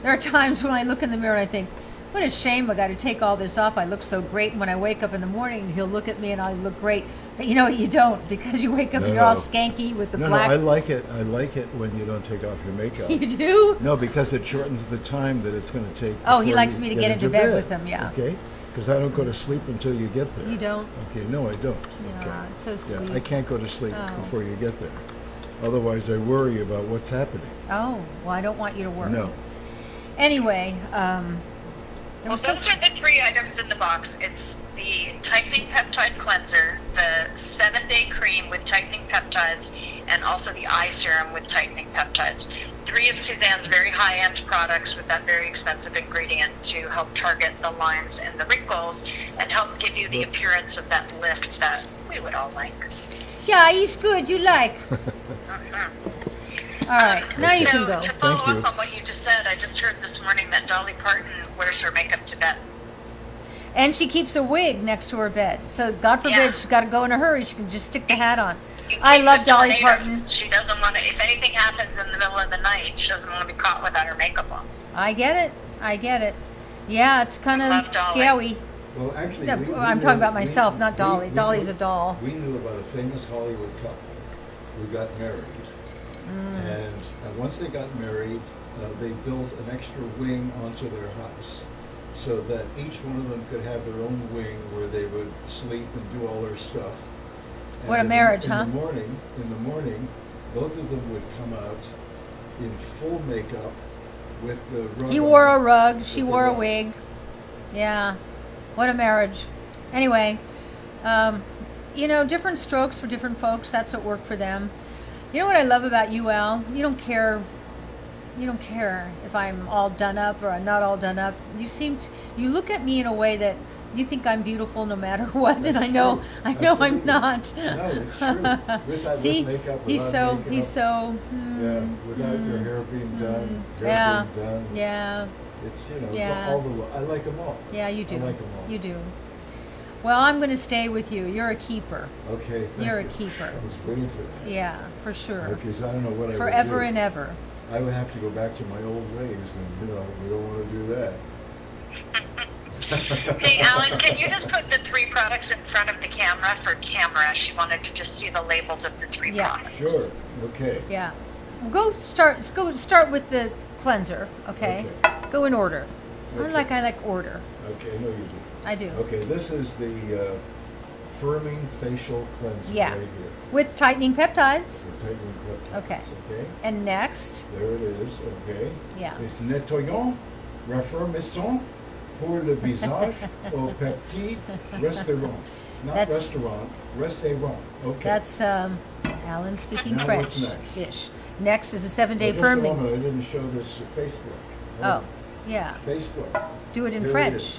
There are times when I look in the mirror and I think, what a shame I got to take all this off. I look so great. And when I wake up in the morning, he'll look at me and I look great. But you know what? You don't, because you wake up and you're all No. skanky with the No, black. I like it. I like it when you don't take off your makeup. You do? No, because it shortens the time that it's going to take. Oh, he before likes you me to get into bed with him, yeah. Okay, because I don't go to sleep until you get there. You don't? Okay, no, I don't. Yeah, Okay. it's so sweet. Yeah, I can't go to sleep Oh. before you get there. Otherwise, I worry about what's happening. Oh, well, I don't want you to worry. No. Anyway, Well, those are the 3 items in the box. It's the tightening peptide cleanser, the 7-day cream with tightening peptides, and also the eye serum with tightening peptides. 3 of Suzanne's very high-end products with that very expensive ingredient to help target the lines and the wrinkles and help give you the appearance of that lift that we would all like. Yeah, it's good. You like. All right, now you can go. To follow up on what you just said, I just heard this morning that Dolly Parton wears her makeup to bed. And she keeps a wig next to her bed. So God forbid she's got to go in a hurry. She can just stick the hat on. I love Dolly Parton. She doesn't want to, if anything happens in the middle of the night, she doesn't want to be caught without her makeup on. I get it. Yeah, it's kind of scary. Well, actually, I'm talking about myself, not Dolly. Dolly's a doll. We knew about a famous Hollywood couple who got married. And once they got married, they built an extra wing onto their house so that each one of them could have their own wing where they would sleep and do all their stuff. And what a marriage, in the morning, both of them would come out in full makeup with the rug. He wore a rug, she wore a wig. Yeah, what a marriage. Anyway, different strokes for different folks. That's what worked for them. You know what I love about you, Al? You don't care if I'm all done up or I'm not all done up. You look at me in a way that you think I'm beautiful no matter what. That's and I know Absolutely. I'm not. No, it's true. See, with makeup, he's so. Yeah, without your hair being done, being done. Yeah. It's it's all the. I like them all. Yeah, you do. I like them all. You do. Well, I'm going to stay with you. You're a keeper. Okay. You're a keeper. I was waiting for that. Yeah, for sure. Because I don't know what I would do. Forever and ever. I would have to go back to my old ways, and we don't want to do that. Hey, Alan, can you just put the 3 products in front of the camera for Tamara? She wanted to just see the labels of the 3 products. Sure. Okay. Yeah. Go start with the cleanser. Okay. Go in order. Okay. I like order. Okay, I know you do. I do. Okay, this is the firming facial cleanser Yeah. right here. With tightening peptides. The tightening peptides. Okay. Okay. And next. There it is. Okay. Yeah. C'est nettoyant, raffermissant pour le visage au petit restaurant. Not restaurant, restaurant. Okay. That's Alan speaking now French. What's next? Ish. Next is a 7-day Just a firming. moment, I didn't show this Facebook. Oh, yeah. Facebook. Do it in There French. It is.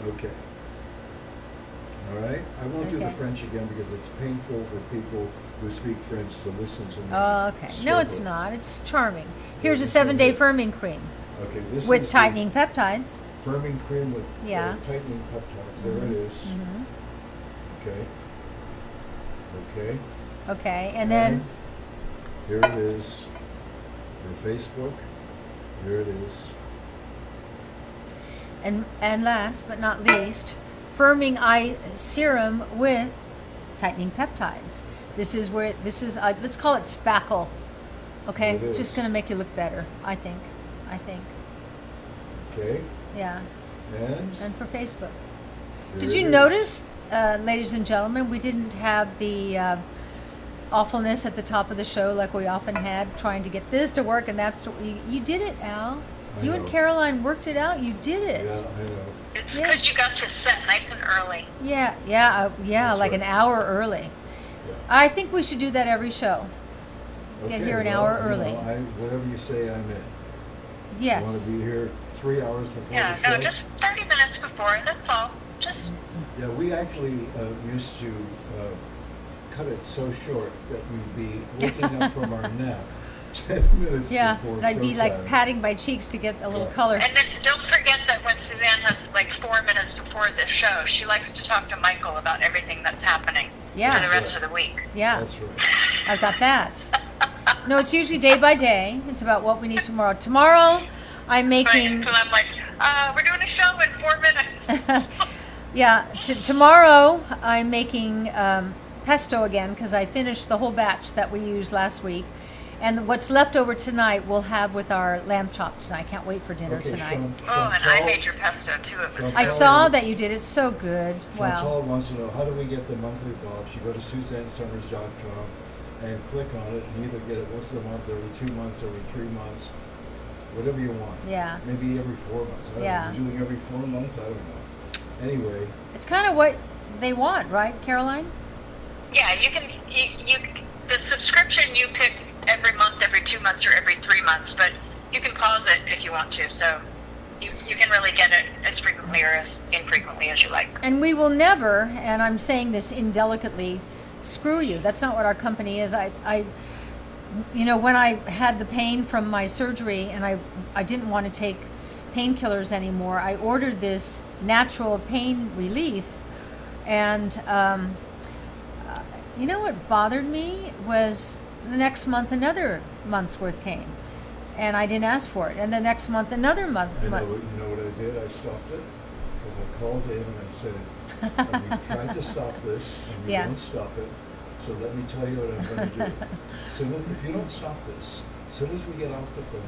Okay. All right. I won't do the French again because it's painful for people who speak French to listen to me. Oh, okay. No, it's not. It's charming. Here's a 7-day firming cream. Okay. This with is tightening peptides. Firming cream with tightening peptides. There it is. Mm-hmm. Okay. Okay. Okay, and then here it is. Your Facebook. Here it is. And last but not least, firming eye serum with tightening peptides. This is let's call it spackle. Okay, just going to make you look better. I think. Okay. Yeah. And for Facebook. Here Did you notice, ladies and gentlemen, we didn't have the awfulness at the top of the show like we often had, trying to get this to work and that's to. You did it, Al. You and Caroline worked it out. You did it. Yeah, I know. It's because you got to set nice and early. Yeah, like an hour early. Yeah. I think we should do that every show. Okay, Get here an hour early. Whatever you say, I'm in. Yes. I want to be here 3 hours before Yeah, the show. no, just 30 minutes before, that's all. Just. Yeah, we actually used to cut it so short that we'd be waking up from our nap 10 minutes before I'd be like showtime. patting my cheeks to get a little color. And then don't forget that when Suzanne has like 4 minutes before the show, she likes to talk to Michael about everything that's happening for the rest of the week. Yeah, That's right. I've got that. No, it's usually day by day. It's about what we need tomorrow. Tomorrow, I'm making. Right, so I'm like, we're doing a show in 4 minutes. Yeah, tomorrow I'm making pesto again because I finished the whole batch that we used last week. And what's left over tonight we'll have with our lamb chops tonight. I can't wait for dinner tonight. And I made your pesto too. It was I saw that you did. It's so good. Wow. Chantal wants to know, how do we get the monthly box? You go to SuzanneSummers.com and click on it and either get it once a month, every 2 months, every 3 months. whatever you want. Yeah. Maybe every 4 months. I don't Yeah. know. You're doing every 4 months? I don't know. Anyway, It's kind of what they want, right, Caroline? Yeah, you can. The subscription you pick every month, every 2 months, or every 3 months, but you can pause it if you want to. So you can really get it as frequently or as infrequently as you like. And we will never, and I'm saying this indelicately, screw you. That's not what our company is. When I had the pain from my surgery and I didn't want to take painkillers anymore, I ordered this natural pain relief. And you know what bothered me was the next month another month's worth came. And I didn't ask for it. And the next month another month. you know what I did? I stopped it because I called in and I said, we tried to stop this and you Yeah. won't stop it. So let me tell you what I'm going to do. So if you don't stop this, as soon as we get off the phone,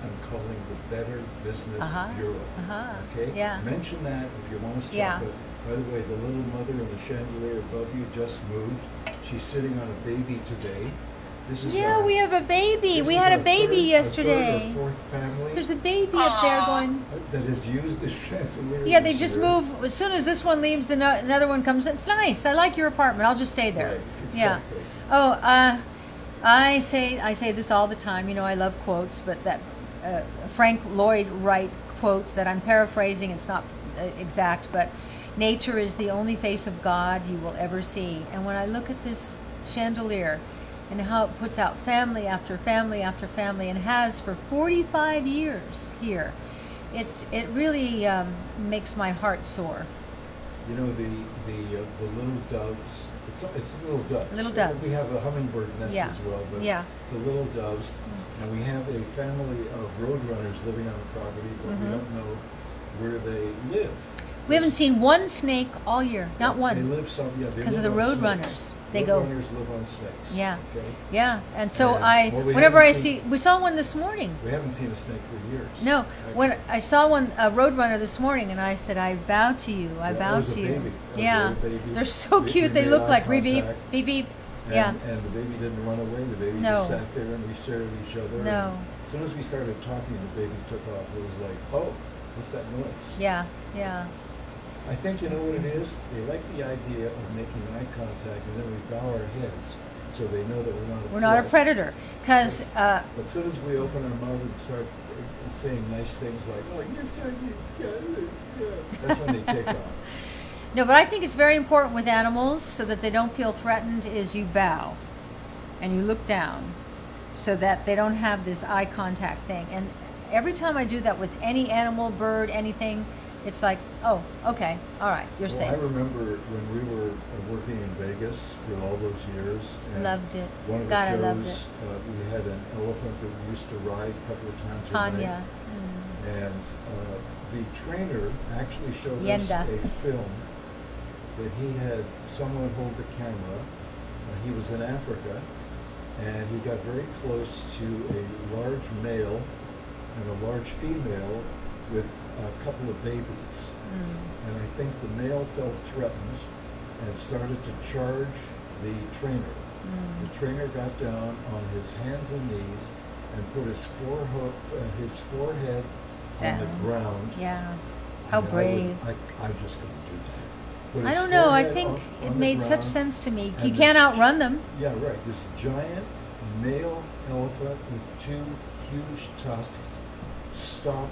I'm calling the Better Business Bureau. Okay? Yeah. Mention that if you want to stop Yeah. it. By the way, the little mother in the chandelier above you just moved. She's sitting on a baby today. This is Yeah, we have a baby. this We is had a our baby third yesterday. or fourth family There's a baby up there Aw. going. that has used this chandelier. Yeah, they this just year. move. As soon as this one leaves, another one comes. It's nice. I like your apartment. I'll just stay there. Right, Yeah. exactly. Oh, I say this all the time. You know, I love quotes, but that Frank Lloyd Wright quote that I'm paraphrasing. It's not exact, but nature is the only face of God you will ever see. And when I look at this chandelier and how it puts out family after family after family, and has for 45 years here, it really makes my heart soar. You know the little doves. It's little doves. Little doves. We have a hummingbird nest Yeah. as well, but Yeah. it's the little doves. And we have a family of roadrunners living on the property, but we don't know where they live. We haven't seen one snake all year. Not They one. live they 'Cause of live the on roadrunners. snakes. They go- Roadrunners live on snakes. Yeah. Okay. Yeah. And so And what we whenever I haven't see, seen- we saw one this morning. We haven't seen a snake for years. No, when I saw a roadrunner this morning, and I said, "I bow to you. I That bow was a to you." baby. That was a Yeah, little baby. they're so We cute. They made look eye like beep beep contact. beep beep. And, Yeah. and the baby didn't run away. The baby No. just sat there and we stared at each other. No. And as soon as we started talking, the baby took off. It was like, oh, what's that noise? Yeah. Yeah. I think you know what it is? They like the idea of making eye contact and then we bow our heads so they know that We're not a threat. predator, because But as soon as we open our mouth and start saying nice things like, oh, you're Chinese, yeah, that's when they take off. no. But I think it's very important with animals, so that they don't feel threatened, is you bow, and you look down, so that they don't have this eye contact thing. And every time I do that with any animal, bird, anything, it's like, oh, okay, all right, you're Well, safe. I remember when we were working in Vegas for all those years. And Loved it. One of the God, I shows, loved it. we had an elephant that we used to ride a couple of times a Tanya. night. And the trainer actually showed us Yenda. a film that he had someone hold the camera. He was in Africa, and he got very close to a large male and a large female with a couple of babies. And I think the male felt threatened and started to charge the trainer. The trainer got down on his hands and knees and put his forehead on the Down. ground. Yeah. How And brave. I just couldn't do that. Put I his don't know. I forehead think on it the made such ground, sense to me. and You can't this- outrun them. Yeah, right. This giant male elephant with two huge tusks stopped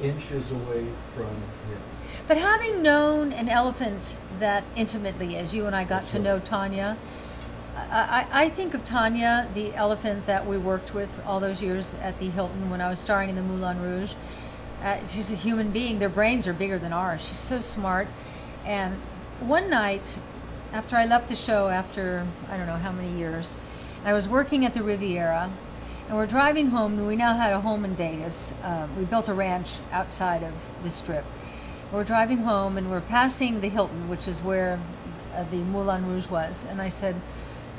inches away from him. But having known an elephant that intimately, as you and I got That's to right. know Tanya, I think of Tanya, the elephant that we worked with all those years at the Hilton when I was starring in the Moulin Rouge. She's a human being. Their brains are bigger than ours. She's so smart. And one night, after I left the show, after I don't know how many years, I was working at the Riviera, and we're driving home, and we now had a home in Vegas. We built a ranch outside of the Strip. We're driving home, and we're passing the Hilton, which is where the Moulin Rouge was. And I said,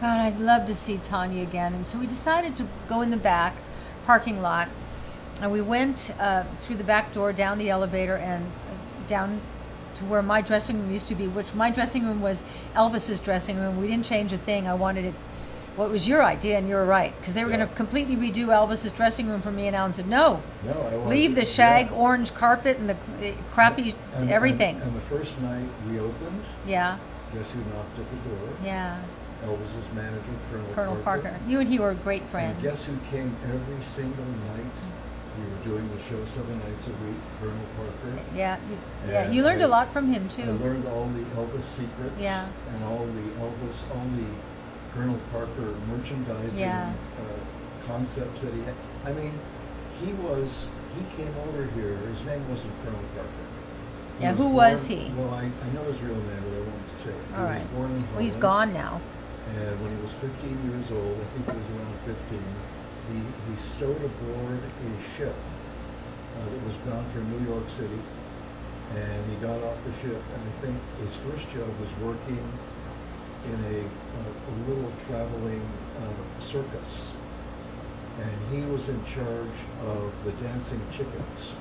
God, I'd love to see Tanya again. And so we decided to go in the back parking lot, and we went through the back door, down the elevator, and down to where my dressing room used to be, which my dressing room was Elvis's dressing room. We didn't change a thing. I wanted it Well, it was your idea, and you were right, because they were Yeah. going to completely redo Elvis's dressing room for me, and Alan said, no, No, I wanted leave to- the shag yeah. orange carpet and the crappy And- everything. And the first night we opened, Yeah, guess who knocked at the door? yeah. Elvis's manager, Colonel Parker. You and he were great And friends. guess who came every single night? We were doing the show 7 nights a week, Colonel Parker. Yeah, And you learned a I- lot from him, I too. learned all the Elvis secrets. Yeah. And all the Colonel Parker merchandising Yeah. concepts that he had. I mean, he came over here, his name wasn't Colonel Parker. Yeah, who was he? Well, I know his real name, but I won't say it. All He right. was born in Well, he's Holland, gone now. And when he was 15 years old, I think he was around 15, he stowed aboard a ship that was bound for New York City. And he got off the ship, and I think his first job was working in a little traveling circus. And he was in charge of the dancing chickens.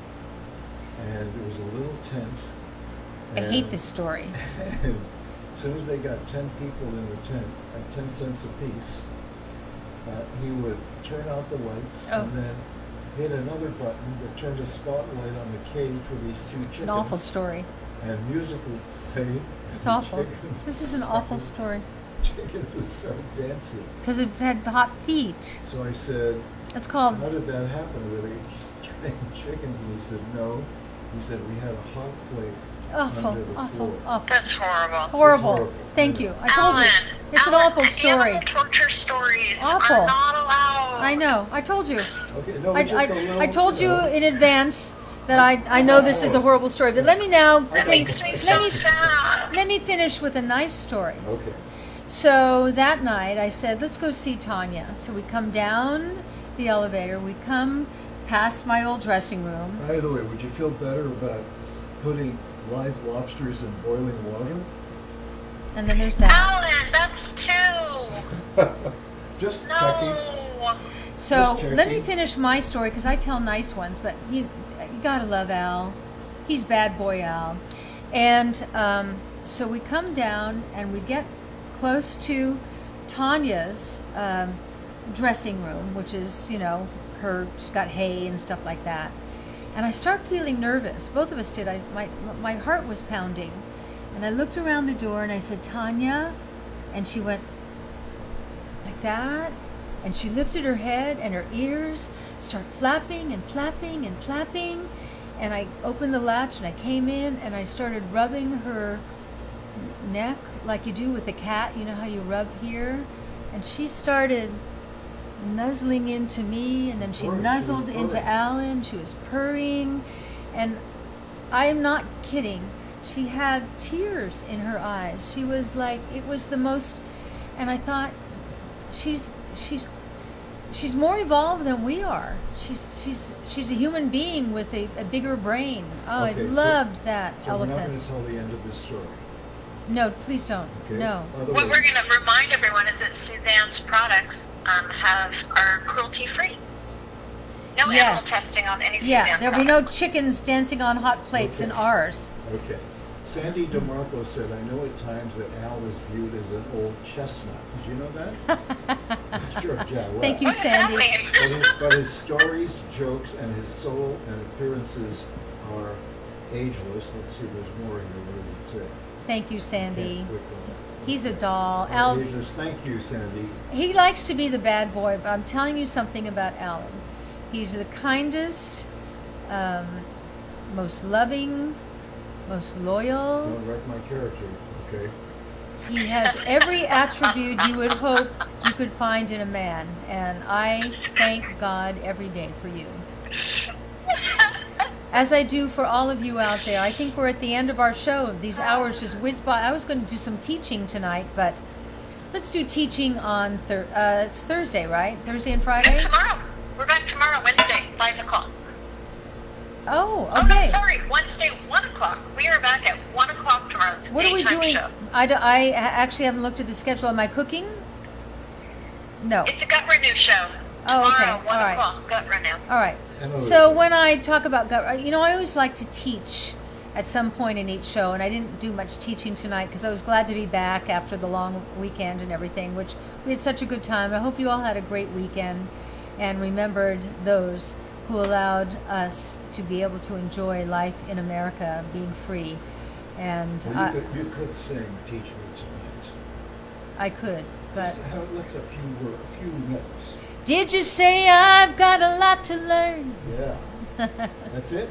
And there was a little tent. I hate and- this story. And as soon as they got 10 people in the tent at 10 cents apiece, he would turn out the lights Oh. and then hit another button that turned a spotlight on the cage for these 2 chickens. It's an awful story. And music would play. It's and awful. chickens This is would an awful start- story. Chickens would start dancing. Because it had hot feet. So I said, It's called, how did that happen? Were they trained chickens? And he said, no. He said, we had a hot plate awful, under the awful, floor. awful. That's horrible. Horrible. horrible. Thank you. I told you. Alan, It's an Alan, awful story. Animal torture stories Awful. are not allowed. I know. I told you. Okay, no, I, just a little, I told you know. in advance that I know this is a horrible story, but let me now That makes me so sad. let me finish with a nice story. Okay. So that night I said, let's go see Tanya. So we come down the elevator, we come past my old dressing room. By the way, would you feel better about putting live lobsters in boiling water? And then there's that. Alan, that's 2. Just checking. No. So Just let me checking. finish my story because I tell nice ones, but you gotta love Al. He's bad boy Al. And so we come down and we get close to Tanya's dressing room, which is, she's got hay and stuff like that. And I start feeling nervous. Both of us did. My heart was pounding. And I looked around the door and I said, Tanya? And she went like that. And she lifted her head and her ears start flapping and flapping and flapping. And I opened the latch and I came in and I started rubbing her neck like you do with a cat. You know how you rub here? And she started nuzzling into me, and then she Purring. She was nuzzled into purring. Alan. She was purring. And I am not kidding. She had tears in her eyes. She was like, it was the most, and I thought, she's more evolved than we are. She's a human being with a bigger brain. Oh, I Okay, loved that So we're not going elephant. to tell the end of this story. No, please don't. Okay? No. By the What way, we're going to remind everyone is that Suzanne's products are cruelty-free. No animal Yes. testing on any Yeah, Suzanne there'll be no products. chickens dancing on hot plates in Okay. ours. Okay. Sandy DeMarco said, I know at times that Al is viewed as an old chestnut. Did you know that? Sure, yeah. Well, Thank you, What does that Sandy. mean? but his stories, jokes, and his soul and appearances are ageless. Let's see, there's more here. What did it say? Thank you, Sandy. Can't click on it. He's a doll. Are Al's, ageless. Thank you, Sandy. he likes to be the bad boy, but I'm telling you something about Alan. He's the kindest, most loving, most loyal. Don't wreck my character, okay? He has every attribute you would hope you could find in a man, and I thank God every day for you. As I do for all of you out there. I think we're at the end of our show. These hours just whiz by. I was going to do some teaching tonight, but let's do teaching on it's Thursday, right? Thursday and Friday? And tomorrow. We're back tomorrow, Wednesday, 5 o'clock. Oh, Oh, no, okay. sorry, Wednesday, 1 o'clock. We are back at 1 o'clock tomorrow. It's a What are we daytime doing? show. I actually haven't looked at the schedule. Am I cooking? No. It's a gut renew show. Oh, okay. Tomorrow, 1 All right. o'clock, gut renew. All right. Another So thing. when I talk about gut, I always like to teach at some point in each show. And I didn't do much teaching tonight because I was glad to be back after the long weekend and everything, which we had such a good time. I hope you all had a great weekend and remembered those who allowed us to be able to enjoy life in America, being free. And Well, you could sing "Teach Me Tonight." I could, but Just let's a few notes. did you say I've got a lot to learn? Yeah, that's it.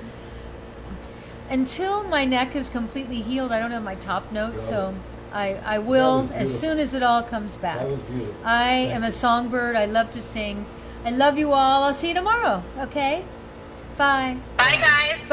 Until my neck is completely healed, I don't have my top note, Got so it. I will was as soon as it all comes back. That was beautiful. I Thank am you. a songbird. I love to sing. I love you all. I'll see you tomorrow. Okay? Bye. Bye, guys. Bye.